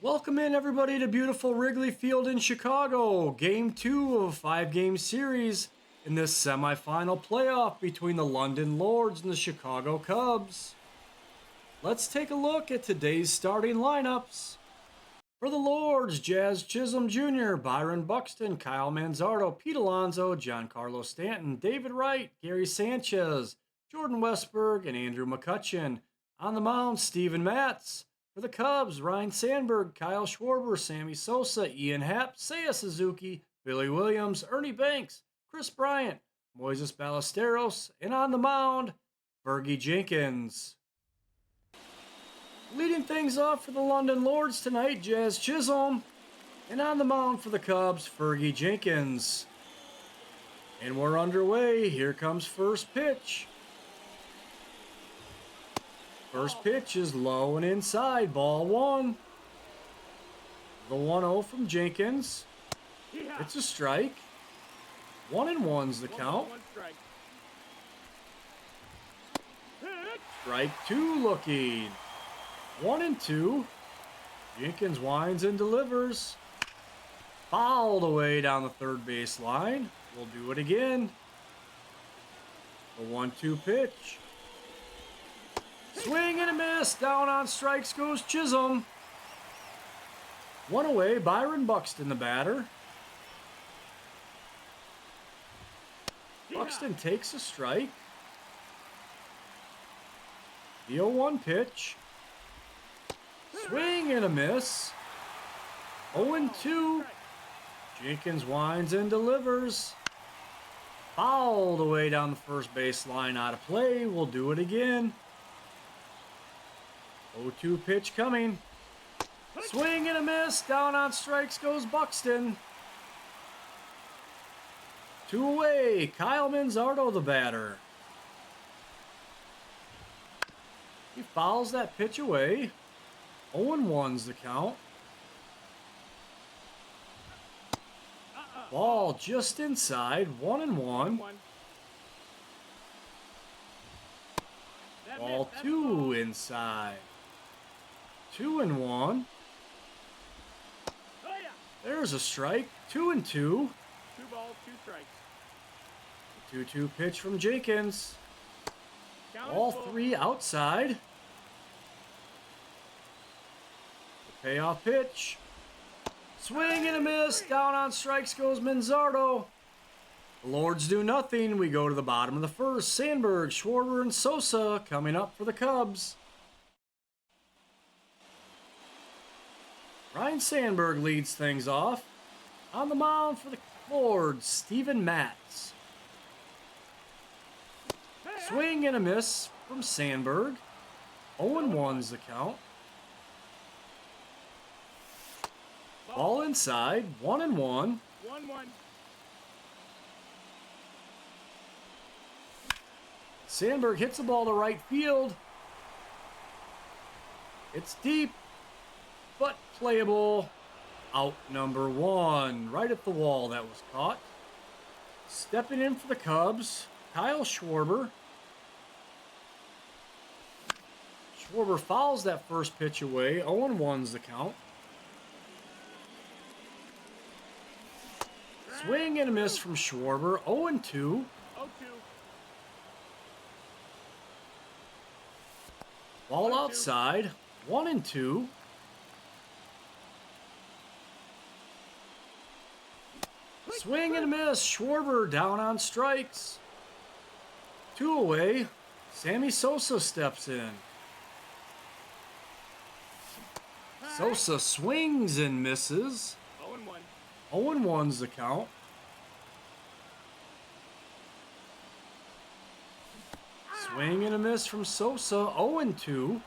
Welcome in everybody to beautiful Wrigley Field in Chicago. Game 2 of a 5-game series in this semifinal playoff between the London Lords and the Chicago Cubs. Let's take a look at today's starting lineups. For the Lords, Jazz Chisholm Jr., Byron Buxton, Kyle Manzardo, Pete Alonso, Giancarlo Stanton, David Wright, Gary Sanchez, Jordan Westberg, and Andrew McCutchen. On the mound, Steven Matz. For the Cubs, Ryne Sandberg, Kyle Schwarber, Sammy Sosa, Ian Happ, Seiya Suzuki, Billy Williams, Ernie Banks, Kris Bryant, Moises Ballesteros, and on the mound, Fergie Jenkins. Leading things off for the London Lords tonight, Jazz Chisholm, and on the mound for the Cubs, Fergie Jenkins. And we're underway. Here comes first pitch. First pitch is low and inside, ball one. The 1-0 from Jenkins. It's a strike. 1-1's the count. Strike two looking. 1-2. Jenkins winds and delivers. Fouled away down the third base line. We'll do it again. The 1-2 pitch. Swing and a miss. Down on strikes goes Chisholm. One away. Byron Buxton, the batter. Buxton takes a strike. The 0-1 pitch. Swing and a miss. 0-2. Jenkins winds and delivers. Fouled away down the first base line, out of play. We'll do it again. 0-2 pitch coming. Swing and a miss. Down on strikes goes Buxton. Two away. Kyle Manzardo, the batter. He fouls that pitch away. 0-1's the count. Ball just inside. 1-1. Ball two inside. 2-1. There's a strike. 2-2. 2 balls, 2 strikes. The 2-2 pitch from Jenkins. All three outside. The payoff pitch. Swing and a miss. Down on strikes goes Manzardo. The Lords do nothing. We go to the bottom of the first. Sandberg, Schwarber, and Sosa coming up for the Cubs. Ryne Sandberg leads things off. On the mound for the Lords, Steven Matz. Swing and a miss from Sandberg. 0-1's the count. Ball inside, 1-1. 1-1. Sandberg hits the ball to right field. It's deep, but playable. Out number 1. Right at the wall that was caught. Stepping in for the Cubs, Kyle Schwarber. Schwarber fouls that first pitch away. 0-1's the count. Swing and a miss from Schwarber. 0-2. 0-2. Ball outside. 1-2. Swing and a miss. Schwarber down on strikes. 2 away. Sammy Sosa steps in. Sosa swings and misses. 0-1. 0-1's the count. Swing and a miss from Sosa. 0-2. 0-2.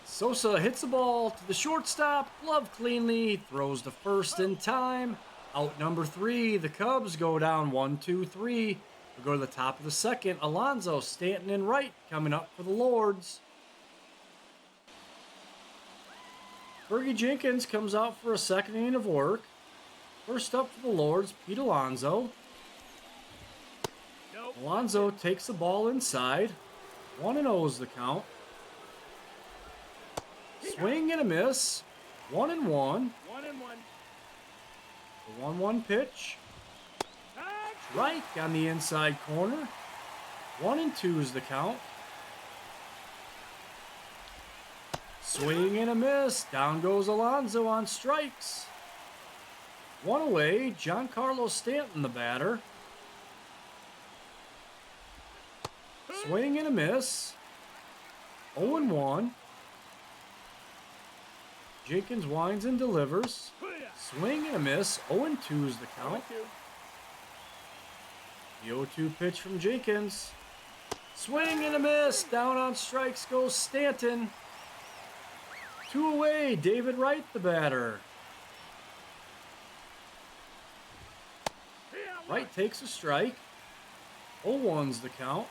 Sosa hits the ball to the shortstop. Glove cleanly. Throws to first in time. Out number 3. The Cubs go down 1-2-3. We go to the top of the second. Alonso, Stanton, and Wright coming up for the Lords. Fergie Jenkins comes out for a second inning of work. First up for the Lords, Pete Alonso. Alonso takes the ball inside. 1-0 is the count. Swing and a miss. 1-1. 1-1. The 1-1 pitch. Strike on the inside corner. 1-2 is the count. Swing and a miss. Down goes Alonso on strikes. 1 away. Giancarlo Stanton, the batter. Swing and a miss. 0-1. Jenkins winds and delivers. Swing and a miss. 0-2 is the count. 0-2. The 0-2 pitch from Jenkins. Swing and a miss. Down on strikes goes Stanton. 2 away. David Wright, the batter. Wright takes a strike. 0-1's the count.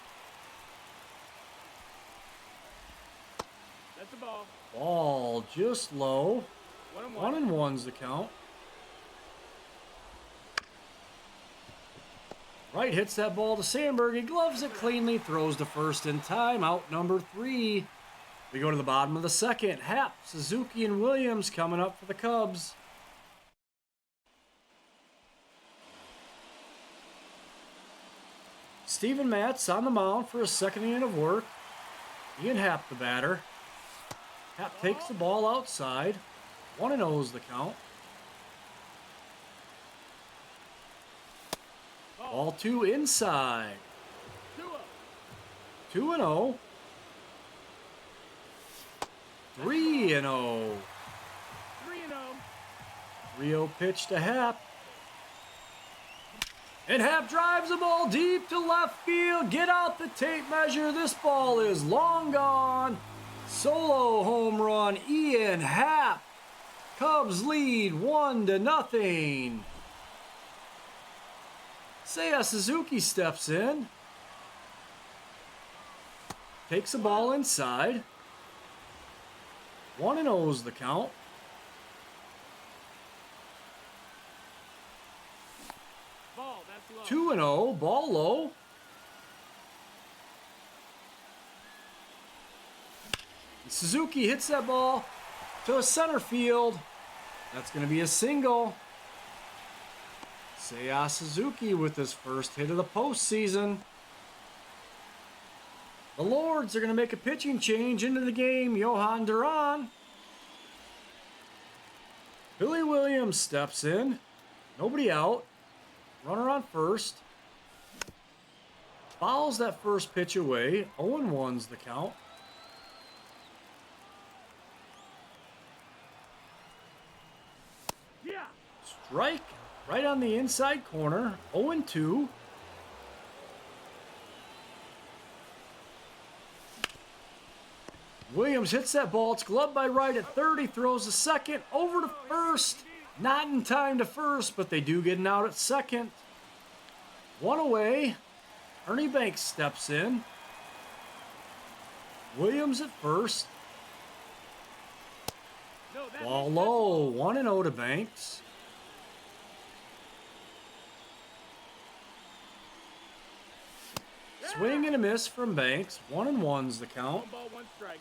That's the ball. Ball just low. 1-1. 1-1's the count. Wright hits that ball to Sandberg. He gloves it cleanly, throws to first in time. Out number 3. We go to the bottom of the second. Happ, Suzuki, and Williams coming up for the Cubs. Steven Matz on the mound for his second inning of work. Ian Happ, the batter. Happ takes the ball outside. 1-0 is the count. Ball 2 inside. 2-0. 3-0. 3-0. 3-0 pitch to Happ. And Happ drives the ball deep to left field. Get out the tape measure. This ball is long gone. Solo home run, Ian Happ. Cubs lead 1-0. Seiya Suzuki steps in. Takes the ball inside. 1-0 is the count. Ball, that's low. 2-0, ball low. Suzuki hits that ball to the center field. That's going to be a single. Seiya Suzuki with his first hit of the postseason. The Lords are going to make a pitching change into the game. Johan Duran. Billy Williams steps in. Nobody out. Runner on first. Fouls that first pitch away. 0-1's the count. Yeah. Strike right on the inside corner. 0-2. Williams hits that ball. It's gloved by Wright at third. He throws the second over to first. Not in time to first, but they do get an out at second. 1 away. Ernie Banks steps in. Williams at first. No, that Ball makes low. 1-0 to Banks. Swing and a miss from Banks. 1-1's the count. 1 ball, 1 strike.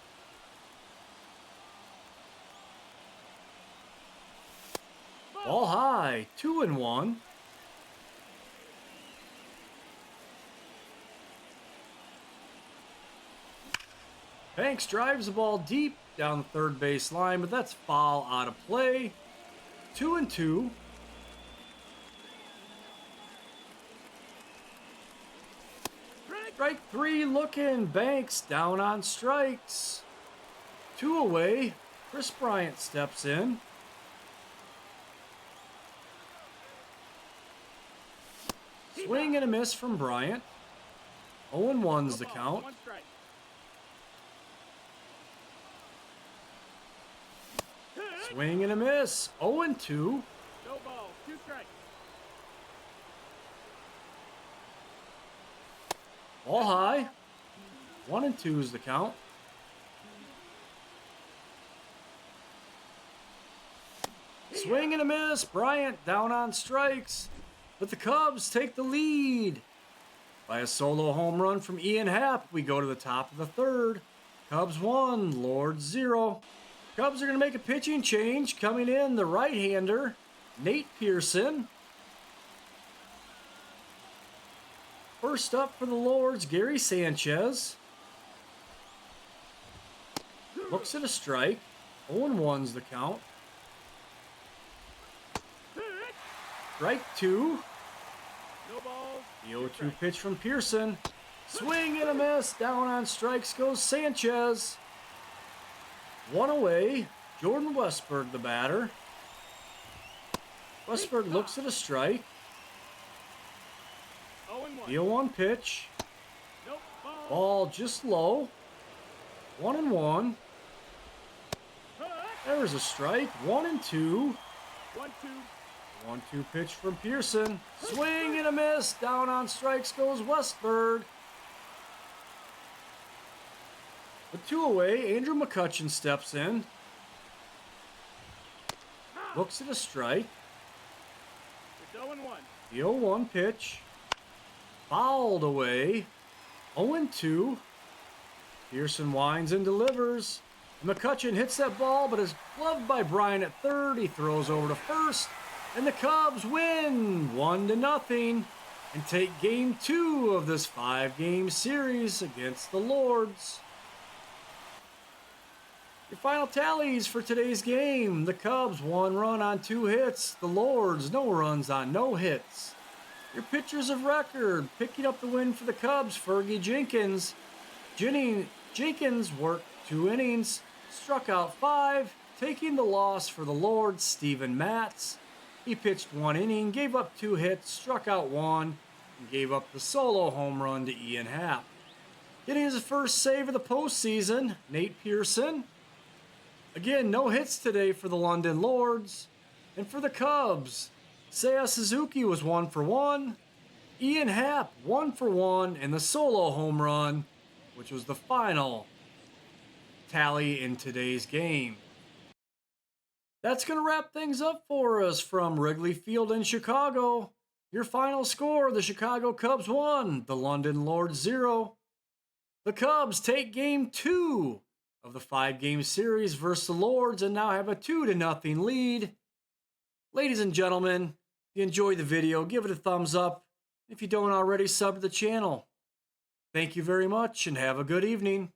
Ball high. 2-1. Banks drives the ball deep down the third base line, but that's foul out of play. 2-2. Strike 3 looking. Banks down on strikes. 2 away. Kris Bryant steps in. Swing and a miss from Bryant. 0-1's the count. 1 strike. Swing and a miss. 0-2. No ball, 2 strikes. Ball high. 1-2 is the count. Swing and a miss. Bryant down on strikes. But the Cubs take the lead. By a solo home run from Ian Happ, we go to the top of the third. Cubs 1, Lords 0. Cubs are going to make a pitching change. Coming in, the right-hander, Nate Pearson. First up for the Lords, Gary Sanchez. Looks at a strike. 0-1's the count. Strike 2. No balls. The 0-2 pitch from Pearson. Swing and a miss. Down on strikes goes Sanchez. One away. Jordan Westberg, the batter. Westberg looks at a strike. 0-1. The 0-1 pitch. Nope. Ball just low. 1-1. There's a strike. 1-2. 1-2. 1-2 pitch from Pearson. Swing and a miss. Down on strikes goes Westberg. With 2 away, Andrew McCutchen steps in. Looks at a strike. It's 0-1. The 0-1 pitch. Fouled away. 0-2. Pearson winds and delivers. McCutchen hits that ball, but is gloved by Bryant at third. He throws over to first. And the Cubs win 1-0 and take game 2 of this 5-game series against the Lords. Your final tallies for today's game. The Cubs, 1 run on 2 hits. The Lords, no runs on no hits. Your pitchers of record, picking up the win for the Cubs, Fergie Jenkins. Jenkins worked 2 innings, struck out 5. Taking the loss for the Lords, Steven Matz. He pitched 1 inning, gave up 2 hits, struck out 1, and gave up the solo home run to Ian Happ. Getting his first save of the postseason, Nate Pearson. Again, no hits today for the London Lords. And for the Cubs, Seiya Suzuki was 1 for 1. Ian Happ 1 for 1 in the solo home run, which was the final tally in today's game. That's going to wrap things up for us from Wrigley Field in Chicago. Your final score, the Chicago Cubs 1, the London Lords 0. The Cubs take game 2 of the 5-game series versus the Lords and now have a 2-0 lead. Ladies and gentlemen, if you enjoyed the video, give it a thumbs up. If you don't already, sub to the channel. Thank you very much and have a good evening.